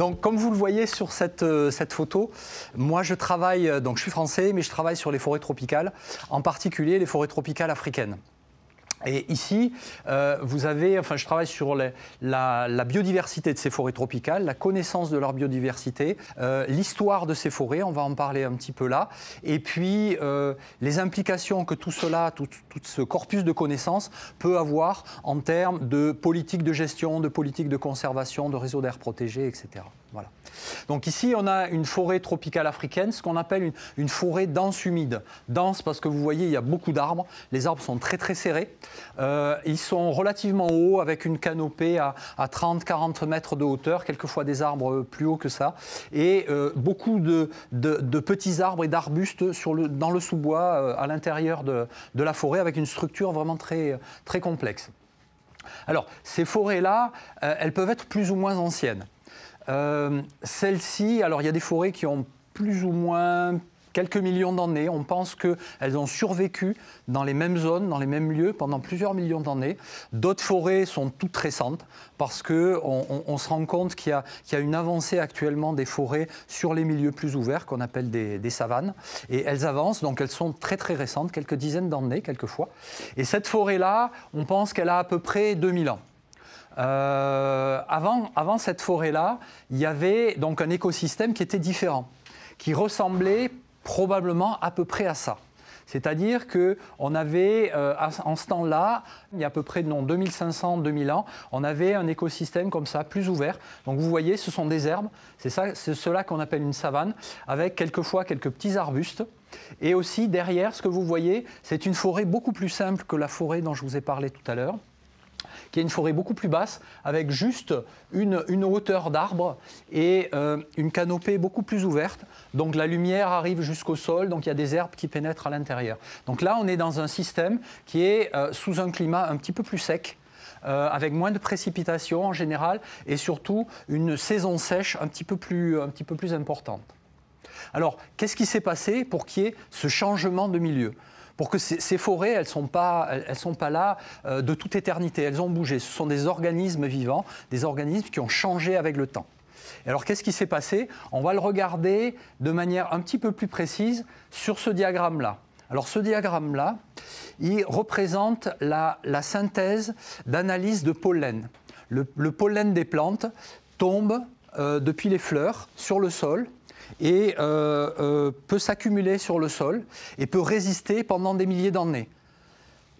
Donc, comme vous le voyez sur cette photo, moi je travaille, donc je suis français, mais je travaille sur les forêts tropicales, en particulier les forêts tropicales africaines. Et ici, vous avez, enfin, je travaille sur la biodiversité de ces forêts tropicales, la connaissance de leur biodiversité, l'histoire de ces forêts, on va en parler un petit peu là, et puis les implications que tout cela, tout ce corpus de connaissances peut avoir en termes de politique de gestion, de politique de conservation, de réseaux d'air protégés, etc. Voilà. Donc ici, on a une forêt tropicale africaine, ce qu'on appelle une forêt dense humide. Dense parce que vous voyez, il y a beaucoup d'arbres. Les arbres sont très très serrés. Ils sont relativement hauts avec une canopée à 30-40 mètres de hauteur, quelquefois des arbres plus hauts que ça. Et beaucoup de petits arbres et d'arbustes dans le sous-bois à l'intérieur de la forêt avec une structure vraiment très, très complexe. Alors, ces forêts-là, elles peuvent être plus ou moins anciennes. Celles-ci, alors il y a des forêts qui ont plus ou moins quelques millions d'années. On pense qu'elles ont survécu dans les mêmes zones, dans les mêmes lieux pendant plusieurs millions d'années. D'autres forêts sont toutes récentes parce qu'on se rend compte qu'il y a une avancée actuellement des forêts sur les milieux plus ouverts qu'on appelle des savanes. Et elles avancent, donc elles sont très très récentes, quelques dizaines d'années quelquefois. Et cette forêt-là, on pense qu'elle a à peu près 2000 ans. Avant cette forêt-là, il y avait donc un écosystème qui était différent, qui ressemblait probablement à peu près à ça. C'est-à-dire qu'on avait, en ce temps-là, il y a à peu près 2500-2000 ans, on avait un écosystème comme ça, plus ouvert. Donc vous voyez, ce sont des herbes, c'est cela qu'on appelle une savane, avec quelquefois quelques petits arbustes. Et aussi derrière, ce que vous voyez, c'est une forêt beaucoup plus simple que la forêt dont je vous ai parlé tout à l'heure, qui est une forêt beaucoup plus basse, avec juste une hauteur d'arbre et une canopée beaucoup plus ouverte. Donc la lumière arrive jusqu'au sol, donc il y a des herbes qui pénètrent à l'intérieur. Donc là, on est dans un système qui est sous un climat un petit peu plus sec, avec moins de précipitations en général, et surtout une saison sèche un petit peu plus importante. Alors, qu'est-ce qui s'est passé pour qu'il y ait ce changement de milieu ? Pour que ces forêts, elles ne sont pas là de toute éternité, elles ont bougé. Ce sont des organismes vivants, des organismes qui ont changé avec le temps. Et alors, qu'est-ce qui s'est passé? On va le regarder de manière un petit peu plus précise sur ce diagramme-là. Alors, ce diagramme-là, il représente la synthèse d'analyse de pollen. Le pollen des plantes tombe depuis les fleurs sur le sol, et peut s'accumuler sur le sol et peut résister pendant des milliers d'années.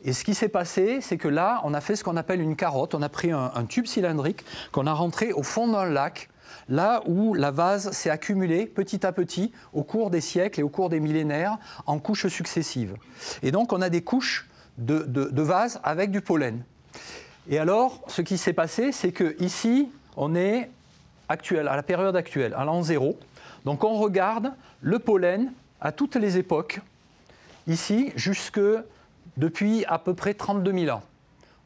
Et ce qui s'est passé, c'est que là, on a fait ce qu'on appelle une carotte. On a pris un tube cylindrique qu'on a rentré au fond d'un lac, là où la vase s'est accumulée petit à petit au cours des siècles et au cours des millénaires en couches successives. Et donc, on a des couches de vase avec du pollen. Et alors, ce qui s'est passé, c'est qu'ici, on est à la période actuelle, à l'an 0. Donc on regarde le pollen à toutes les époques, ici jusque depuis à peu près 32 000 ans.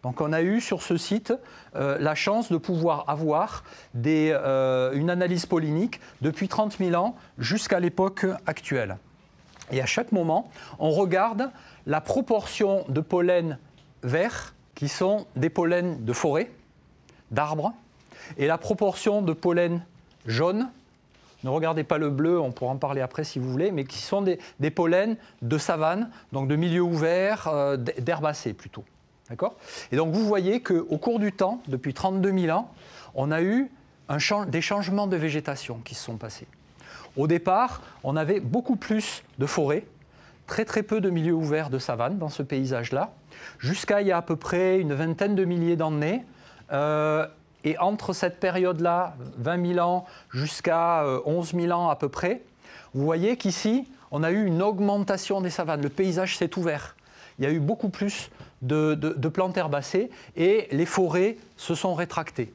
Donc on a eu sur ce site la chance de pouvoir avoir une analyse pollinique depuis 30 000 ans jusqu'à l'époque actuelle. Et à chaque moment, on regarde la proportion de pollen vert, qui sont des pollens de forêt, d'arbres, et la proportion de pollen jaune. Ne regardez pas le bleu, on pourra en parler après si vous voulez, mais qui sont des pollens de savane, donc de milieux ouverts, d'herbacées plutôt. D'accord ? Et donc vous voyez qu'au cours du temps, depuis 32 000 ans, on a eu des changements de végétation qui se sont passés. Au départ, on avait beaucoup plus de forêts, très très peu de milieux ouverts de savane dans ce paysage-là, jusqu'à il y a à peu près une vingtaine de milliers d'années. Et entre cette période-là, 20 000 ans jusqu'à 11 000 ans à peu près, vous voyez qu'ici, on a eu une augmentation des savanes. Le paysage s'est ouvert. Il y a eu beaucoup plus de plantes herbacées et les forêts se sont rétractées.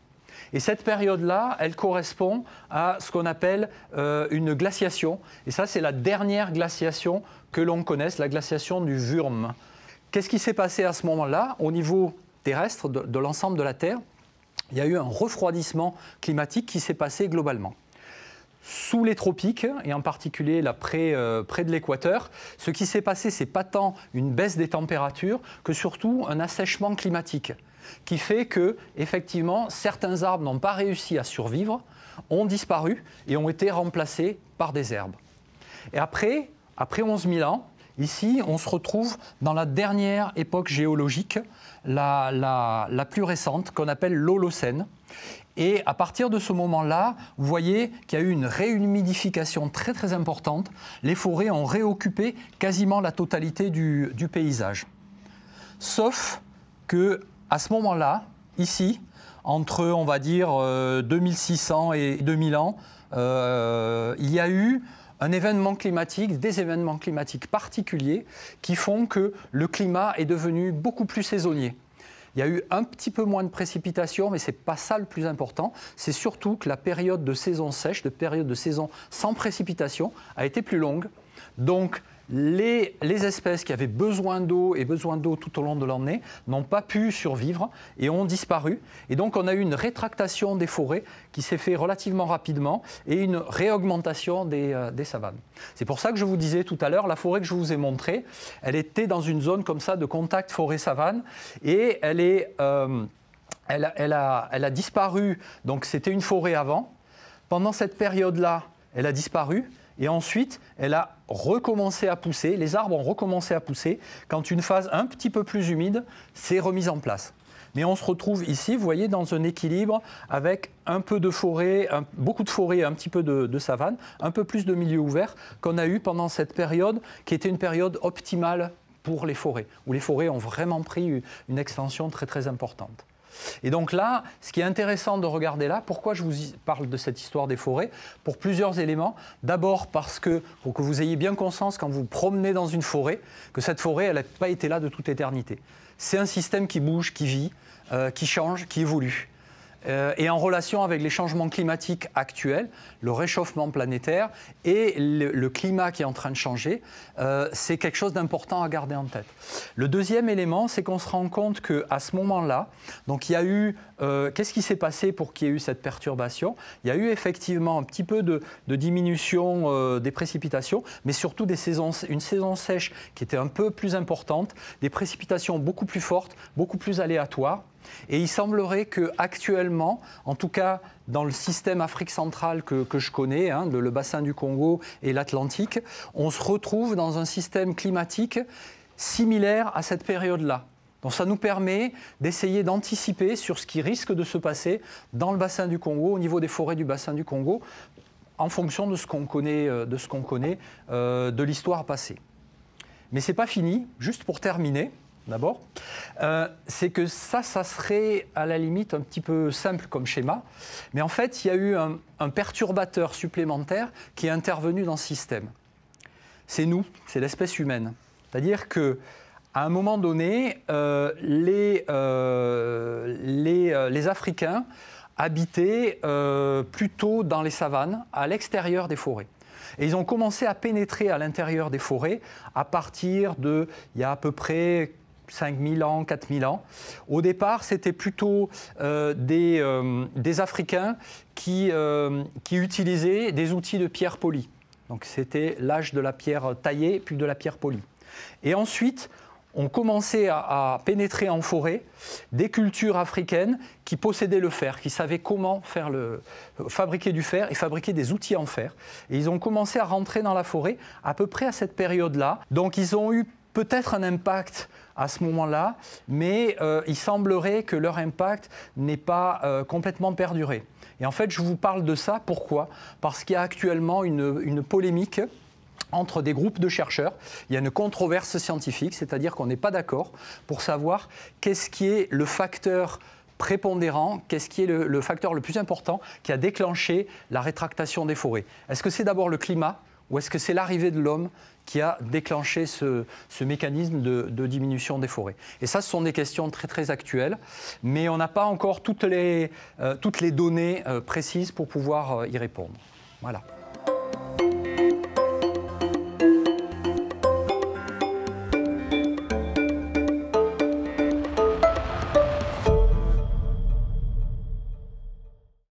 Et cette période-là, elle correspond à ce qu'on appelle une glaciation. Et ça, c'est la dernière glaciation que l'on connaisse, la glaciation du Würm. Qu'est-ce qui s'est passé à ce moment-là, au niveau terrestre de l'ensemble de la Terre? Il y a eu un refroidissement climatique qui s'est passé globalement. Sous les tropiques, et en particulier là, près de l'équateur, ce qui s'est passé, ce n'est pas tant une baisse des températures que surtout un assèchement climatique qui fait que, effectivement, certains arbres n'ont pas réussi à survivre, ont disparu et ont été remplacés par des herbes. Et après 11 000 ans, ici, on se retrouve dans la dernière époque géologique, la plus récente, qu'on appelle l'Holocène. Et à partir de ce moment-là, vous voyez qu'il y a eu une réhumidification très très importante. Les forêts ont réoccupé quasiment la totalité du paysage. Sauf qu'à ce moment-là, ici, entre, on va dire, 2600 et 2000 ans, il y a eu un événement climatique, des événements climatiques particuliers qui font que le climat est devenu beaucoup plus saisonnier. Il y a eu un petit peu moins de précipitations, mais ce n'est pas ça le plus important. C'est surtout que la période de saison sèche, de période de saison sans précipitation, a été plus longue. Donc, les espèces qui avaient besoin d'eau et besoin d'eau tout au long de l'année n'ont pas pu survivre et ont disparu. Et donc, on a eu une rétractation des forêts qui s'est fait relativement rapidement et une réaugmentation des savanes. C'est pour ça que je vous disais tout à l'heure, la forêt que je vous ai montrée, elle était dans une zone comme ça de contact forêt-savane et elle a disparu. Donc, c'était une forêt avant. Pendant cette période-là, elle a disparu. Et ensuite, elle a recommencé à pousser, les arbres ont recommencé à pousser quand une phase un petit peu plus humide s'est remise en place. Mais on se retrouve ici, vous voyez, dans un équilibre avec un peu de forêt, beaucoup de forêt et un petit peu de savane, un peu plus de milieu ouvert qu'on a eu pendant cette période qui était une période optimale pour les forêts, où les forêts ont vraiment pris une extension très très importante. Et donc là, ce qui est intéressant de regarder là, pourquoi je vous parle de cette histoire des forêts? Pour plusieurs éléments. D'abord parce que, pour que vous ayez bien conscience quand vous promenez dans une forêt, que cette forêt, elle n'a pas été là de toute éternité. C'est un système qui bouge, qui vit, qui change, qui évolue. Et en relation avec les changements climatiques actuels, le réchauffement planétaire et le climat qui est en train de changer, c'est quelque chose d'important à garder en tête. Le deuxième élément, c'est qu'on se rend compte qu'à ce moment-là, donc il y a eu, qu'est-ce qui s'est passé pour qu'il y ait eu cette perturbation? Il y a eu effectivement un petit peu de diminution des précipitations, mais surtout une saison sèche qui était un peu plus importante, des précipitations beaucoup plus fortes, beaucoup plus aléatoires. Et il semblerait qu'actuellement, en tout cas dans le système Afrique centrale que je connais, hein, le bassin du Congo et l'Atlantique, on se retrouve dans un système climatique similaire à cette période-là. Donc ça nous permet d'essayer d'anticiper sur ce qui risque de se passer dans le bassin du Congo, au niveau des forêts du bassin du Congo, en fonction de ce qu'on connaît, de l'histoire passée. Mais ce n'est pas fini, juste pour terminer. D'abord, c'est que ça serait à la limite un petit peu simple comme schéma, mais en fait, il y a eu un perturbateur supplémentaire qui est intervenu dans ce système. C'est nous, c'est l'espèce humaine. C'est-à-dire qu'à un moment donné, les Africains habitaient plutôt dans les savanes, à l'extérieur des forêts. Et ils ont commencé à pénétrer à l'intérieur des forêts à partir il y a à peu près 5000 ans, 4000 ans. Au départ, c'était plutôt des Africains qui utilisaient des outils de pierre polie. Donc c'était l'âge de la pierre taillée, puis de la pierre polie. Et ensuite, on commençait à pénétrer en forêt des cultures africaines qui possédaient le fer, qui savaient comment fabriquer du fer et fabriquer des outils en fer. Et ils ont commencé à rentrer dans la forêt à peu près à cette période-là. Donc ils ont eu peut-être un impact à ce moment-là, mais il semblerait que leur impact n'ait pas complètement perduré. Et en fait, je vous parle de ça, pourquoi? Parce qu'il y a actuellement une polémique entre des groupes de chercheurs. Il y a une controverse scientifique, c'est-à-dire qu'on n'est pas d'accord pour savoir qu'est-ce qui est le facteur prépondérant, qu'est-ce qui est le facteur le plus important qui a déclenché la rétractation des forêts. Est-ce que c'est d'abord le climat ou est-ce que c'est l'arrivée de l'homme qui a déclenché ce mécanisme de diminution des forêts? Et ça, ce sont des questions très très actuelles, mais on n'a pas encore toutes les données précises pour pouvoir y répondre. Voilà.